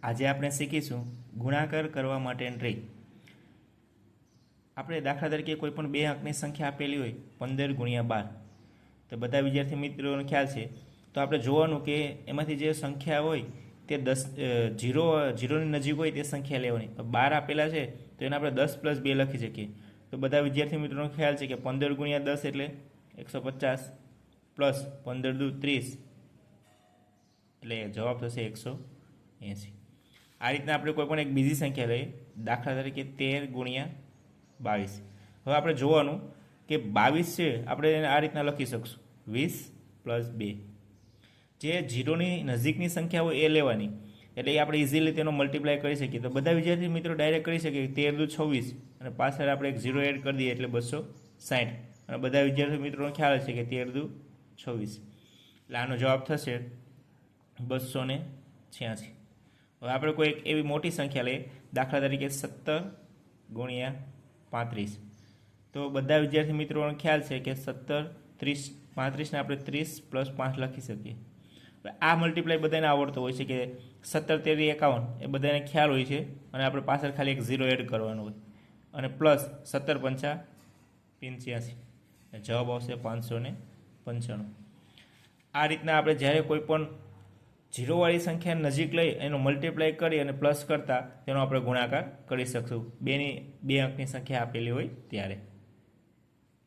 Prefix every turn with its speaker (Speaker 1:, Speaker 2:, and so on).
Speaker 1: આજે આપણે શીખીશું ગુણાકાર કરવા માટેની ટ્રીક। આપણે દાખલા તરીકે કોઈ પણ બે અંકની સંખ્યા આપેલી હોય 15 ગુણ્યા 12, તો બધા વિદ્યાર્થી મિત્રોને ખ્યાલ છે। તો આપણે જોવાનું કે એમાંથી જે સંખ્યા હોય તે 10 જીરોની નજીક હોય તે સંખ્યા લેવાની। 12 આપેલા છે તો એને આપણે 10 + 2 લખી શકીએ। તો બધા વિદ્યાર્થી મિત્રોને ખ્યાલ છે કે 15 ગુણ્યા 10 એટલે 150 પ્લસ 15 દુ 30 એટલે જવાબ થશે 180। આ રીતના આપણે કોઈ પણ એક બીજી સંખ્યા લઈએ, દાખલા તરીકે 13 ગુણ્યા 22। હવે આપણે જોવાનું કે 22 છે આપણે એને આ રીતના લખી શકશું 20 + 2। જે જીરોની નજીકની સંખ્યા હોય એ લેવાની, એટલે એ આપણે ઇઝીલી તેનો મલ્ટીપ્લાય કરી શકીએ। તો બધા વિદ્યાર્થી મિત્રો ડાયરેક્ટ કરી શકીએ 13 દુ 26 અને પાછળ આપણે એક 0 એડ કરી દઈએ એટલે 260। અને બધા વિદ્યાર્થી મિત્રોને ખ્યાલ છે કે 13 દુ 26 એટલે આનો જવાબ થશે 286। હવે આપણે કોઈ એક એવી મોટી સંખ્યા લઈએ, દાખલા તરીકે 17 ગુણ્યા 35। તો બધા વિદ્યાર્થી મિત્રોને ખ્યાલ છે કે 17 30 35ને આપણે 30 + 5 લખી શકીએ। આ મલ્ટીપ્લાય બધાને આવડતો હોય છે કે 17 તેરી 51 એ બધાને ખ્યાલ હોય છે, અને આપણે પાછળ ખાલી એક 0 એડ કરવાનું હોય, અને પ્લસ 17 પંચા 85, જવાબ આવશે 595। આ રીતના આપણે જ્યારે કોઈ પણ જીરોવાળી સંખ્યા નજીક લઈ એનો મલ્ટીપ્લાય કરી અને પ્લસ કરતા તેનો આપણે ગુણાકાર કરી શકશું બે અંકની સંખ્યા આપેલી હોય ત્યારે।